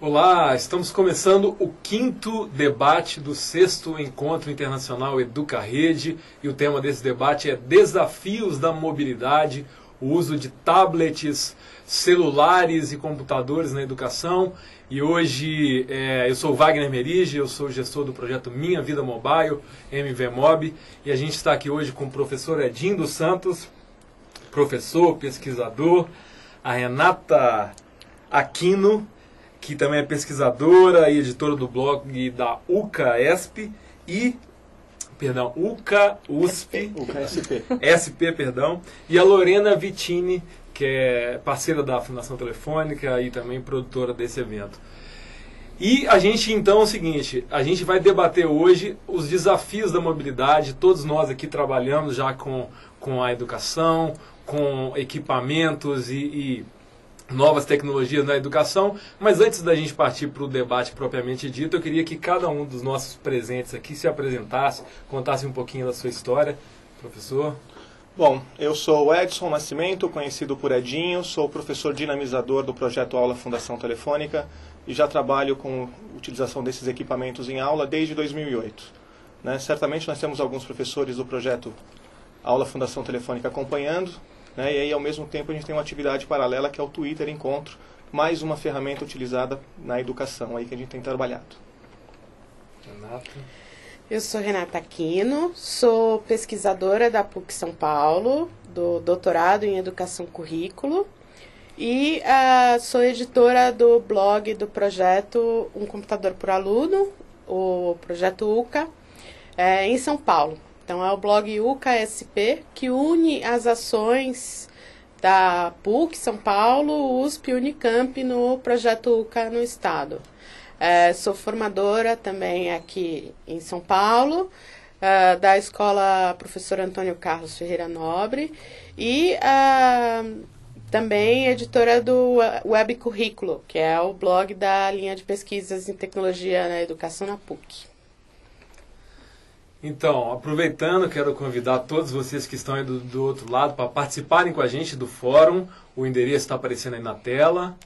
Olá, estamos começando o 5º debate do 6º Encontro Internacional EducaRede e o tema desse debate é Desafios da Mobilidade, o uso de tablets, celulares e computadores na educação. E hoje eu sou o Wagner Merige, eu sou gestor do projeto Minha Vida Mobile, MVMob, e a gente está aqui hoje com o professor Edinho dos Santos, professor, pesquisador, a Renata Aquino, que também é pesquisadora e editora do blog da UCA-ESP e, UCA-USP, SP, e a Lorena Vitini, que é parceira da Fundação Telefônica e também produtora desse evento. E a gente, então, é o seguinte, a gente vai debater hoje os desafios da mobilidade. Todos nós aqui trabalhamos já com a educação, com equipamentos e novas tecnologias na educação, mas antes da gente partir para o debate propriamente dito, eu queria que cada um dos nossos presentes aqui se apresentasse, contasse um pouquinho da sua história. Professor? Bom, eu sou o Edson Nascimento, conhecido por Edinho, sou professor dinamizador do projeto Aula Fundação Telefônica e já trabalho com a utilização desses equipamentos em aula desde 2008. Certamente nós temos alguns professores do projeto Aula Fundação Telefônica acompanhando, e aí, ao mesmo tempo, a gente tem uma atividade paralela que é o Twitter Encontro, mais uma ferramenta utilizada na educação aí que a gente tem trabalhado. Renata. Eu sou Renata Aquino, sou pesquisadora da PUC São Paulo, do doutorado em Educação Currículo, e sou editora do blog do projeto Um Computador por Aluno, o projeto UCA, em São Paulo. Então, é o blog UCA-SP, que une as ações da PUC, São Paulo, USP e Unicamp no projeto UCA no Estado. Sou formadora também aqui em São Paulo, da Escola Professor Antônio Carlos Ferreira Nobre e também editora do Web Currículo, que é o blog da linha de pesquisas em tecnologia na educação na PUC. Então, aproveitando, quero convidar todos vocês que estão aí do outro lado para participarem com a gente do fórum. O endereço está aparecendo aí na tela.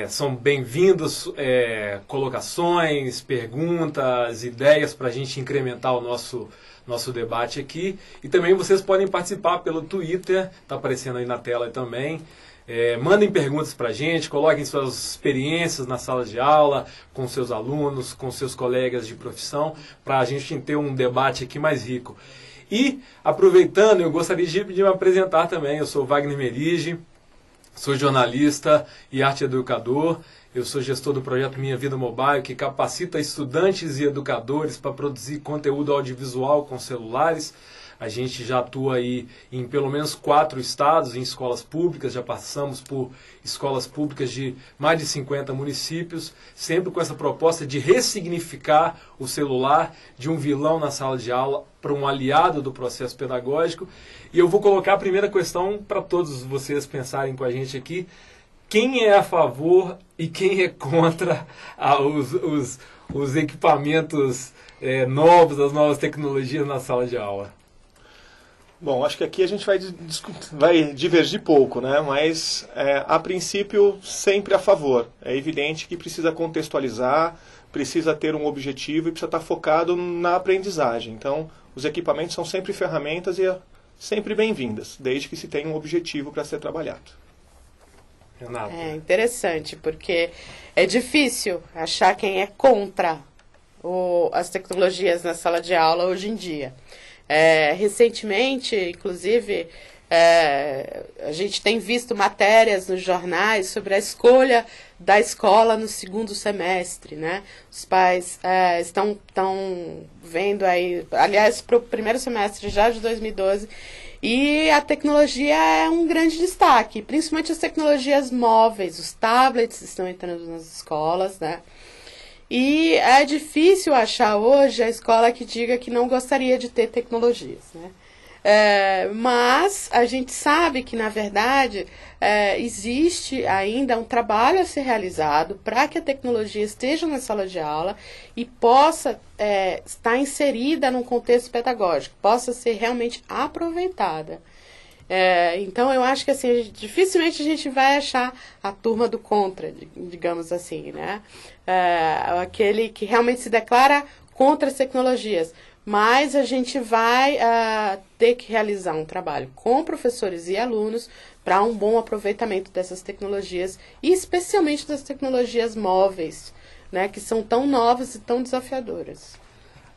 São bem-vindos colocações, perguntas, ideias para a gente incrementar o nosso debate aqui. E também vocês podem participar pelo Twitter, está aparecendo aí na tela também. Mandem perguntas para a gente, coloquem suas experiências na sala de aula, com seus alunos, com seus colegas de profissão, para a gente ter um debate aqui mais rico. E, aproveitando, eu gostaria de me apresentar também. Eu sou Wagner Merige, sou jornalista e arte educador. Eu sou gestor do projeto Minha Vida Mobile, que capacita estudantes e educadores para produzir conteúdo audiovisual com celulares. A gente já atua aí em pelo menos 4 estados, em escolas públicas, já passamos por escolas públicas de mais de 50 municípios, sempre com essa proposta de ressignificar o celular de um vilão na sala de aula para um aliado do processo pedagógico. E eu vou colocar a primeira questão para todos vocês pensarem com a gente aqui. Quem é a favor e quem é contra os equipamentos novos, as novas tecnologias na sala de aula? Bom, acho que aqui a gente vai divergir pouco, mas a princípio sempre a favor. É evidente que precisa contextualizar, precisa ter um objetivo e precisa estar focado na aprendizagem. Então, os equipamentos são sempre ferramentas e sempre bem-vindas, desde que se tenha um objetivo para ser trabalhado. Renata. É interessante, porque é difícil achar quem é contra as tecnologias na sala de aula hoje em dia. Recentemente, inclusive, a gente tem visto matérias nos jornais sobre a escolha da escola no segundo semestre, Os pais estão vendo aí, aliás, para o primeiro semestre já de 2012, e a tecnologia é um grande destaque, principalmente as tecnologias móveis, os tablets estão entrando nas escolas, E é difícil achar hoje a escola que diga que não gostaria de ter tecnologias, Mas a gente sabe que, na verdade, existe ainda um trabalho a ser realizado para que a tecnologia esteja na sala de aula e possa estar inserida num contexto pedagógico, possa ser realmente aproveitada. Então, eu acho que assim, dificilmente a gente vai achar a turma do contra, digamos assim, né? Aquele que realmente se declara contra as tecnologias. Mas a gente vai ter que realizar um trabalho com professores e alunos para um bom aproveitamento dessas tecnologias, e especialmente das tecnologias móveis, né, que são tão novas e tão desafiadoras.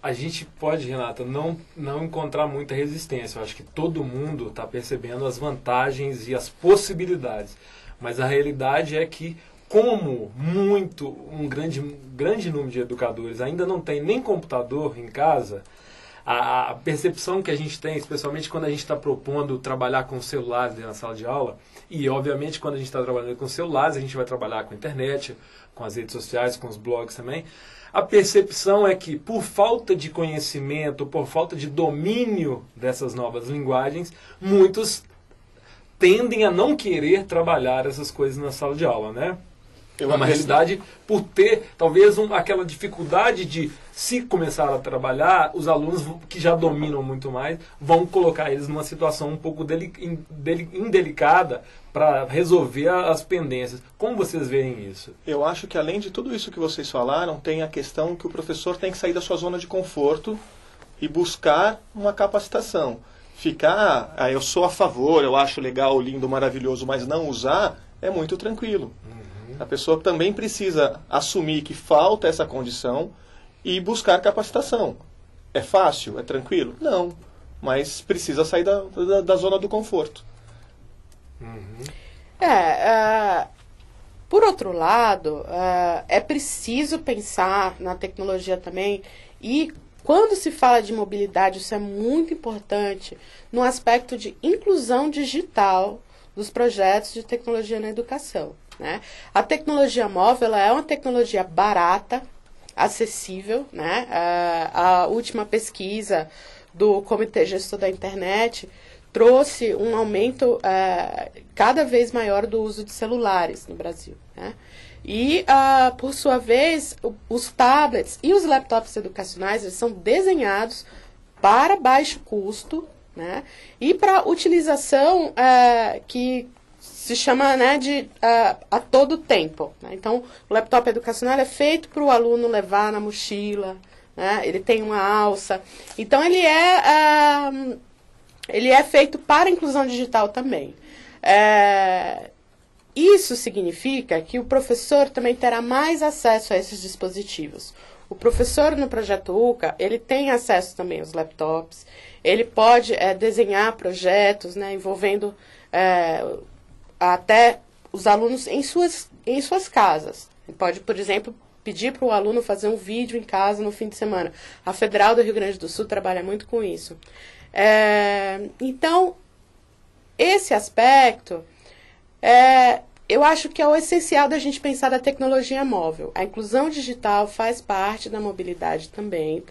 A gente pode, Renata, não encontrar muita resistência. Eu acho que todo mundo está percebendo as vantagens e as possibilidades. Mas a realidade é que, como um grande número de educadores ainda não tem nem computador em casa, a percepção que a gente tem, especialmente quando a gente está propondo trabalhar com celulares na sala de aula, e obviamente quando a gente está trabalhando com celulares, a gente vai trabalhar com a internet, com as redes sociais, com os blogs também, a percepção é que, por falta de conhecimento, por falta de domínio dessas novas linguagens, muitos tendem a não querer trabalhar essas coisas na sala de aula, né? É uma realidade por ter, talvez, aquela dificuldade de, se começar a trabalhar, os alunos que já dominam muito mais, vão colocar eles numa situação um pouco indelicada para resolver as pendências. Como vocês veem isso? Eu acho que, além de tudo isso que vocês falaram, tem a questão que o professor tem que sair da sua zona de conforto e buscar uma capacitação. Ficar, eu sou a favor, eu acho legal, lindo, maravilhoso, mas não usar, é muito tranquilo. A pessoa também precisa assumir que falta essa condição e buscar capacitação. É fácil? É tranquilo? Não. Mas precisa sair da zona do conforto. Por outro lado, é preciso pensar na tecnologia também, e quando se fala de mobilidade, isso é muito importante no aspecto de inclusão digital dos projetos de tecnologia na educação, né? A tecnologia móvel, ela é uma tecnologia barata, acessível, né? A última pesquisa do Comitê Gestor da Internet trouxe um aumento cada vez maior do uso de celulares no Brasil, né? E, por sua vez, os tablets e os laptops educacionais, eles são desenhados para baixo custo, né? E para utilização que se chama, né, de a todo tempo, né? Então, o laptop educacional é feito para o aluno levar na mochila, né? Ele tem uma alça. Então, ele é feito para a inclusão digital também. Isso significa que o professor também terá mais acesso a esses dispositivos. O professor no Projeto UCA, ele tem acesso também aos laptops, ele pode desenhar projetos, né, envolvendo até os alunos em suas casas. Ele pode, por exemplo, pedir para o aluno fazer um vídeo em casa no fim de semana. A Federal do Rio Grande do Sul trabalha muito com isso. Então, esse aspecto, eu acho que é o essencial da gente pensar na tecnologia móvel. A inclusão digital faz parte da mobilidade também,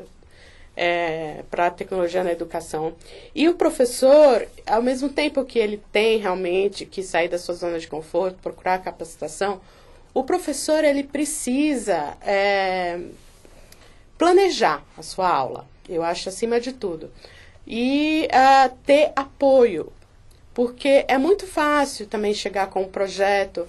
para a tecnologia na educação. E o professor, ao mesmo tempo que ele tem realmente que sair da sua zona de conforto, procurar capacitação, o professor ele precisa planejar a sua aula, eu acho, acima de tudo. E ter apoio, porque é muito fácil também chegar com um projeto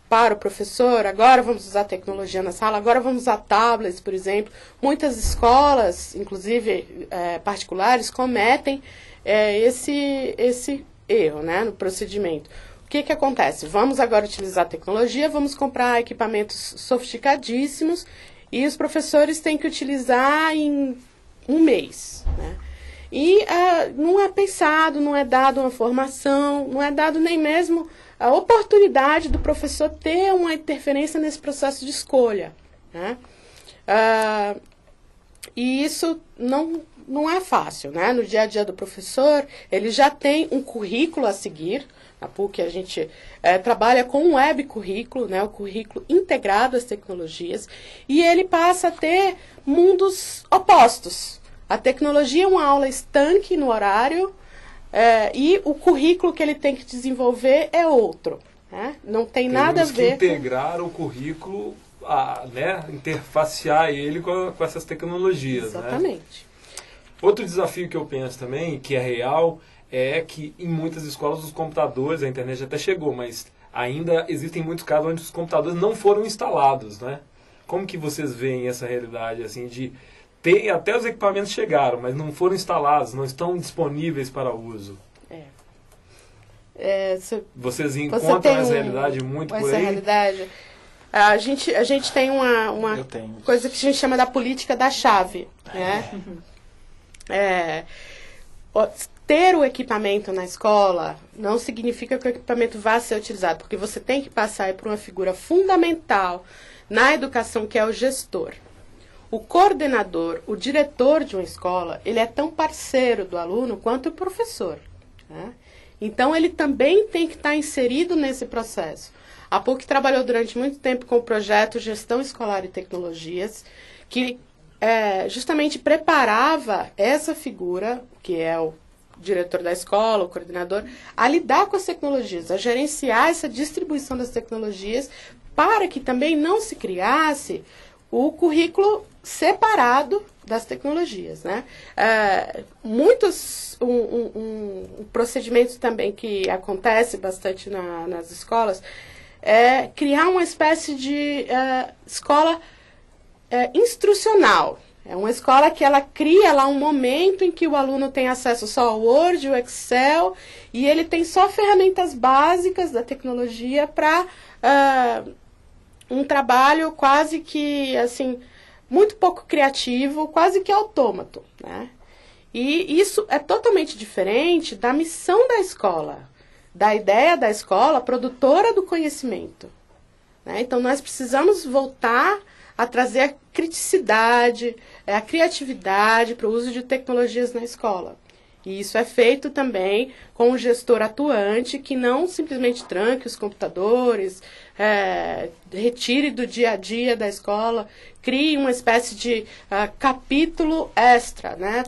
para o professor. Agora vamos usar tecnologia na sala, agora vamos usar tablets, por exemplo. Muitas escolas, inclusive particulares, cometem esse erro, né, no procedimento. O que acontece? Vamos agora utilizar tecnologia, vamos comprar equipamentos sofisticadíssimos e os professores têm que utilizar em um mês, né? E não é pensado, não é dado uma formação, não é dado nem mesmo a oportunidade do professor ter uma interferência nesse processo de escolha, né? E isso não é fácil, né? No dia a dia do professor, ele já tem um currículo a seguir. Na PUC a gente trabalha com um web currículo, né? O currículo integrado às tecnologias, e ele passa a ter mundos opostos. A tecnologia é uma aula estanque no horário, e o currículo que ele tem que desenvolver é outro, né? Não tem nada a ver que integrar o currículo, né? Interfacear ele com essas tecnologias. Exatamente. Né? Outro desafio que eu penso também, que é real, é que em muitas escolas os computadores, a internet até chegou, mas ainda existem muitos casos onde os computadores não foram instalados, né? Como que vocês veem essa realidade, assim, de ter, até os equipamentos chegaram, mas não foram instalados, não estão disponíveis para uso? Vocês encontram essa realidade muito por aí? Realidade? A gente tem uma coisa que a gente chama da política da chave, né? Ter o equipamento na escola não significa que o equipamento vá ser utilizado, porque você tem que passar por uma figura fundamental na educação, que é o gestor. O coordenador, o diretor de uma escola, ele é tão parceiro do aluno quanto o professor, né? Então, ele também tem que estar inserido nesse processo. A PUC trabalhou durante muito tempo com o projeto Gestão Escolar e Tecnologias, que justamente preparava essa figura, que é o diretor da escola, o coordenador, a lidar com as tecnologias, a gerenciar essa distribuição das tecnologias, para que também não se criasse o currículo separado das tecnologias, né? Um procedimento também que acontece bastante nas escolas é criar uma espécie de escola instrucional. É uma escola que ela cria lá um momento em que o aluno tem acesso só ao Word, ao Excel, e ele tem só ferramentas básicas da tecnologia para um trabalho quase que, assim, muito pouco criativo, quase que autômato, né? E isso é totalmente diferente da missão da escola, da ideia da escola produtora do conhecimento, né? Então, nós precisamos voltar a trazer a criticidade, a criatividade para o uso de tecnologias na escola. E isso é feito também com um gestor atuante que não simplesmente tranque os computadores, retire do dia a dia da escola, crie uma espécie de capítulo extra, né,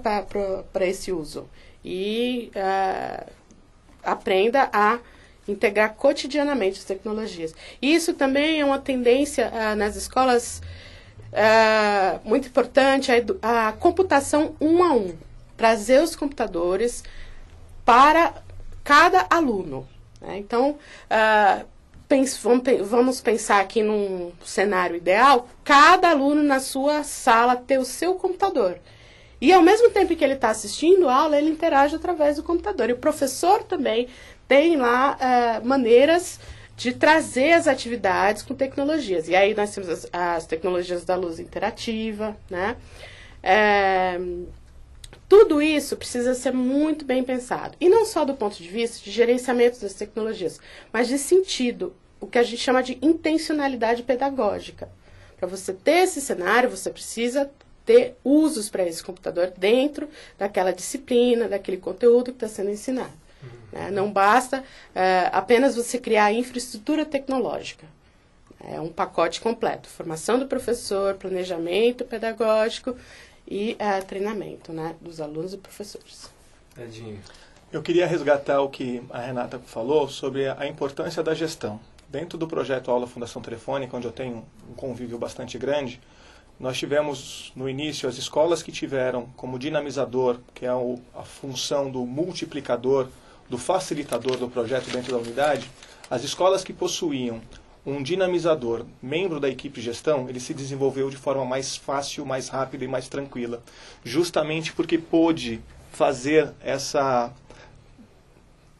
para esse uso. E aprenda a integrar cotidianamente as tecnologias. Isso também é uma tendência nas escolas muito importante, a computação 1 a 1. Trazer os computadores para cada aluno, né? Então, vamos pensar aqui num cenário ideal, cada aluno na sua sala ter o seu computador. E ao mesmo tempo que ele está assistindo a aula, ele interage através do computador. E o professor também tem lá maneiras de trazer as atividades com tecnologias. E aí nós temos as tecnologias da luz interativa, né? Tudo isso precisa ser muito bem pensado. E não só do ponto de vista de gerenciamento das tecnologias, mas de sentido, o que a gente chama de intencionalidade pedagógica. Para você ter esse cenário, você precisa ter usos para esse computador dentro daquela disciplina, daquele conteúdo que está sendo ensinado. Né? Não basta apenas você criar infraestrutura tecnológica. É um pacote completo. Formação do professor, planejamento pedagógico e treinamento, né, dos alunos e professores. Edinho. Eu queria resgatar o que a Renata falou sobre a importância da gestão. Dentro do projeto Aula Fundação Telefônica, onde eu tenho um convívio bastante grande, nós tivemos no início as escolas que tiveram como dinamizador, que é a função do multiplicador, do facilitador do projeto dentro da unidade, as escolas que possuíam um dinamizador, membro da equipe de gestão, ele se desenvolveu de forma mais fácil, mais rápida e mais tranquila. Justamente porque pôde fazer essa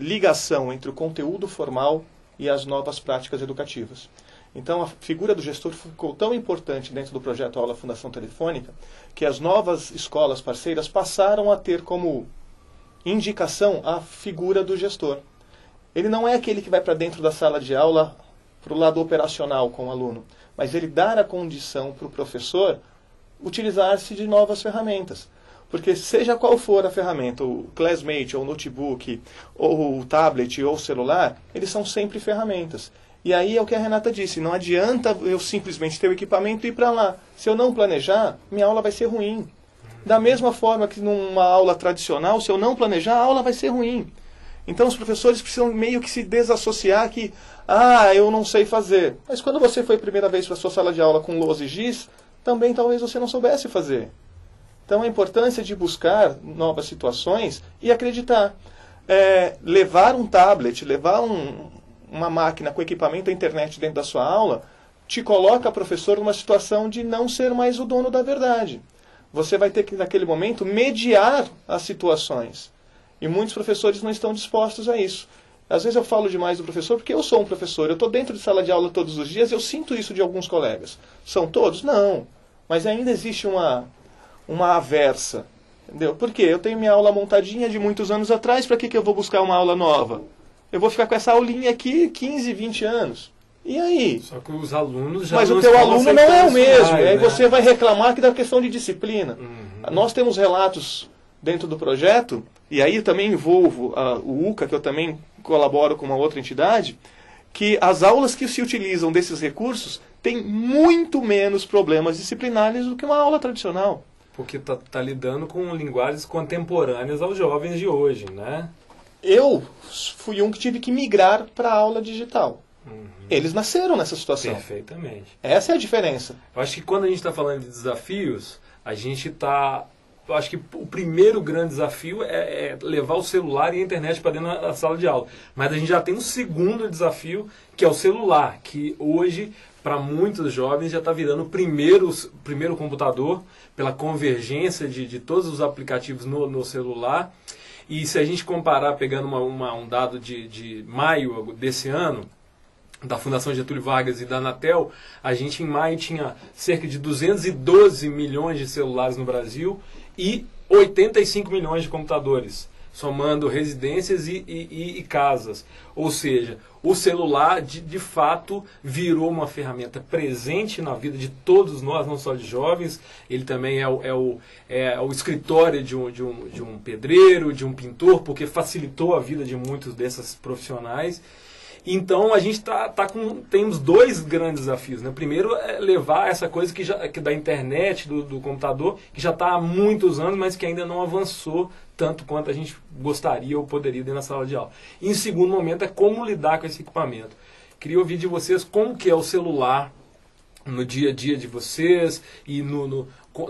ligação entre o conteúdo formal e as novas práticas educativas. Então, a figura do gestor ficou tão importante dentro do projeto Aula Fundação Telefônica que as novas escolas parceiras passaram a ter como indicação a figura do gestor. Ele não é aquele que vai para dentro da sala de aula para o lado operacional com o aluno, mas ele dar a condição para o professor utilizar-se de novas ferramentas. Porque seja qual for a ferramenta, o Classmate, ou o notebook, ou o tablet, ou o celular, eles são sempre ferramentas. E aí é o que a Renata disse, não adianta eu simplesmente ter o equipamento e ir para lá. Se eu não planejar, minha aula vai ser ruim. Da mesma forma que numa aula tradicional, se eu não planejar, a aula vai ser ruim. Então os professores precisam meio que se desassociar que, eu não sei fazer. Mas quando você foi a primeira vez para a sua sala de aula com lousa e giz, também talvez você não soubesse fazer. Então a importância de buscar novas situações e acreditar. levar um tablet, levar uma máquina com equipamento à internet dentro da sua aula, te coloca, professor, numa situação de não ser mais o dono da verdade. Você vai ter que, naquele momento, mediar as situações. E muitos professores não estão dispostos a isso. Às vezes eu falo demais do professor porque eu sou um professor. Eu estou dentro de sala de aula todos os dias e eu sinto isso de alguns colegas. São todos? Não. Mas ainda existe uma aversa. Entendeu? Por quê? Eu tenho minha aula montadinha de muitos anos atrás, para que eu vou buscar uma aula nova? Eu vou ficar com essa aulinha aqui 15, 20 anos. E aí? Só que os alunos já Mas não o teu aluno não é o mesmo. Mais, aí né? você vai reclamar que da questão de disciplina. Uhum. Nós temos relatos dentro do projeto, e aí eu também envolvo o UCA, que eu também colaboro com uma outra entidade, que as aulas que se utilizam desses recursos têm muito menos problemas disciplinares do que uma aula tradicional. Porque tá lidando com linguagens contemporâneas aos jovens de hoje, né? Eu fui um que tive que migrar para a aula digital. Uhum. Eles nasceram nessa situação. Perfeitamente. Essa é a diferença. Eu acho que quando a gente está falando de desafios, a gente está... Eu acho que o primeiro grande desafio é levar o celular e a internet para dentro da sala de aula. Mas a gente já tem um segundo desafio, que é o celular, que hoje, para muitos jovens, já está virando o primeiro computador, pela convergência de todos os aplicativos no celular. E se a gente comparar, pegando um dado de maio desse ano, da Fundação Getúlio Vargas e da Anatel, a gente em maio tinha cerca de 212 milhões de celulares no Brasil e 85 milhões de computadores, somando residências e casas. Ou seja, o celular, de fato, virou uma ferramenta presente na vida de todos nós, não só de jovens. Ele também é o escritório de um pedreiro, de um pintor, porque facilitou a vida de muitos desses profissionais. Então a gente temos dois grandes desafios, né? Primeiro é levar essa coisa que da internet, do computador, que já está há muitos anos, mas que ainda não avançou tanto quanto a gente gostaria ou poderia dentro da sala de aula. E em segundo momento é como lidar com esse equipamento. Queria ouvir de vocês como que é o celular no dia a dia de vocês e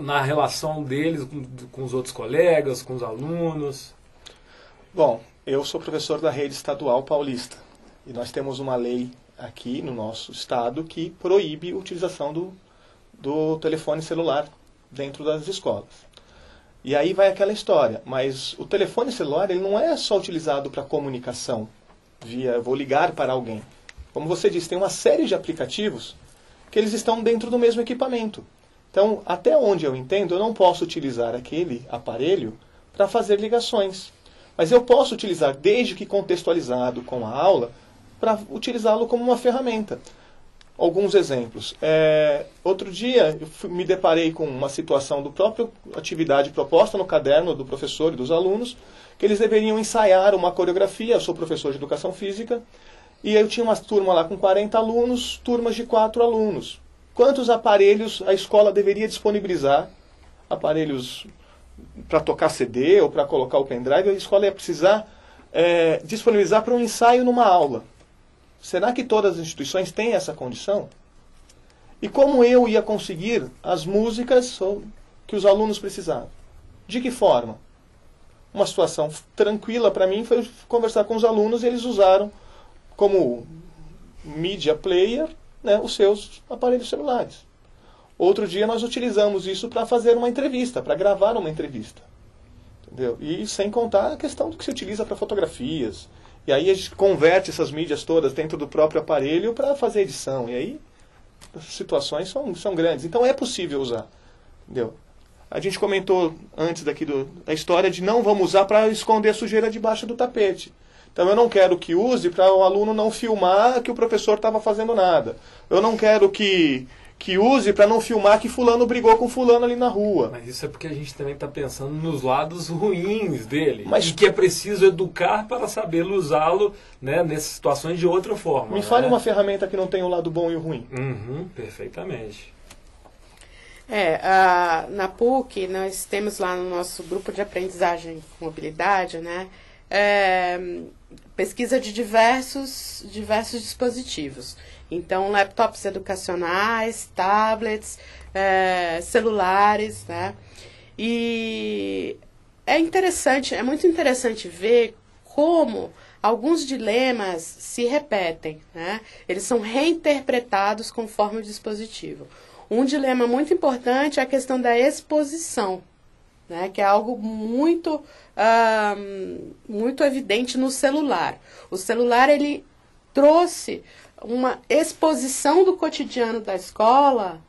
na relação deles com os outros colegas, com os alunos. Bom, eu sou professor da rede estadual paulista. E nós temos uma lei aqui no nosso estado que proíbe a utilização do telefone celular dentro das escolas. E aí vai aquela história, mas o telefone celular ele não é só utilizado para comunicação, vou ligar para alguém. Como você disse, tem uma série de aplicativos que eles estão dentro do mesmo equipamento. Então, até onde eu entendo, eu não posso utilizar aquele aparelho para fazer ligações. Mas eu posso utilizar, desde que contextualizado com a aula, para utilizá-lo como uma ferramenta. Alguns exemplos. Outro dia eu me deparei com uma situação do próprio atividade proposta no caderno do professor e dos alunos, que eles deveriam ensaiar uma coreografia. Eu sou professor de educação física, e eu tinha uma turma lá com 40 alunos, turmas de 4 alunos. Quantos aparelhos a escola deveria disponibilizar? Aparelhos para tocar CD ou para colocar o pendrive, a escola ia precisar disponibilizar para um ensaio numa aula. Será que todas as instituições têm essa condição? E como eu ia conseguir as músicas que os alunos precisavam? De que forma? Uma situação tranquila para mim foi conversar com os alunos e eles usaram como media player, né, os seus aparelhos celulares. Outro dia nós utilizamos isso para fazer uma entrevista, para gravar uma entrevista. Entendeu? E sem contar a questão do que se utiliza para fotografias. E aí a gente converte essas mídias todas dentro do próprio aparelho para fazer edição. E aí as situações são grandes. Então é possível usar. Entendeu? A gente comentou antes daqui da história de não vamos usar para esconder a sujeira debaixo do tapete. Então eu não quero que use para o aluno não filmar que o professor estava fazendo nada. Eu não quero que use para não filmar que fulano brigou com fulano ali na rua. Mas isso é porque a gente também está pensando nos lados ruins dele. Mas e que é preciso educar para saber usá-lo, né, nessas situações de outra forma. Me fale uma ferramenta que não tem o lado bom e o ruim. Uhum, perfeitamente. Na PUC, nós temos lá no nosso grupo de aprendizagem com mobilidade, né, pesquisa de diversos dispositivos. Então, laptops educacionais, tablets, celulares, né? E é muito interessante ver como alguns dilemas se repetem, né? Eles são reinterpretados conforme o dispositivo. Um dilema muito importante é a questão da exposição, né? Que é algo muito, muito evidente no celular. O celular, ele trouxe uma exposição do cotidiano da escola,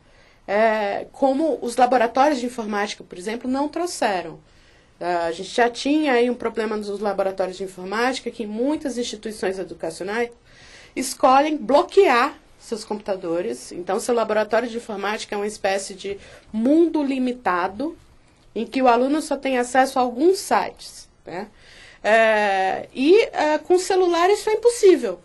como os laboratórios de informática, por exemplo, não trouxeram. A gente já tinha aí um problema nos laboratórios de informática, que muitas instituições educacionais escolhem bloquear seus computadores. Então, seu laboratório de informática é uma espécie de mundo limitado, em que o aluno só tem acesso a alguns sites, né? Com celular isso é impossível.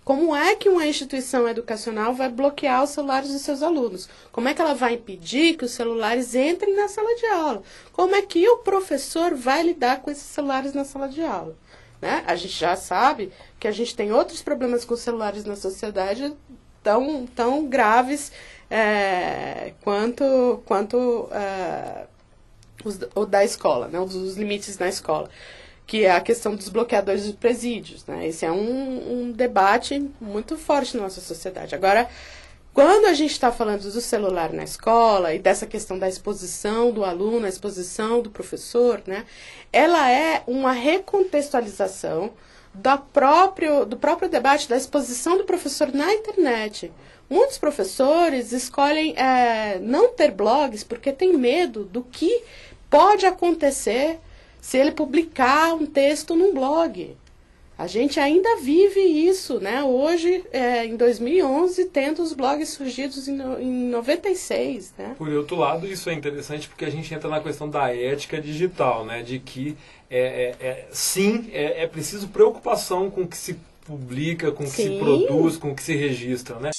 Como é que uma instituição educacional vai bloquear os celulares dos seus alunos? Como é que ela vai impedir que os celulares entrem na sala de aula? Como é que o professor vai lidar com esses celulares na sala de aula? Né? A gente já sabe que a gente tem outros problemas com celulares na sociedade tão graves quanto o da escola, né? Os limites na escola, que é a questão dos bloqueadores de presídios, né? Esse é um debate muito forte na nossa sociedade. Agora, quando a gente está falando do celular na escola e dessa questão da exposição do aluno, a exposição do professor, né? Ela é uma recontextualização do próprio debate da exposição do professor na internet. Muitos professores escolhem não ter blogs porque tem medo do que pode acontecer se ele publicar um texto num blog. A gente ainda vive isso, né? Hoje, em 2011, tendo os blogs surgidos em 96, né? Por outro lado, isso é interessante porque a gente entra na questão da ética digital, né? De que, sim, é preciso preocupação com o que se publica, com o que se produz, com o que se registra, né?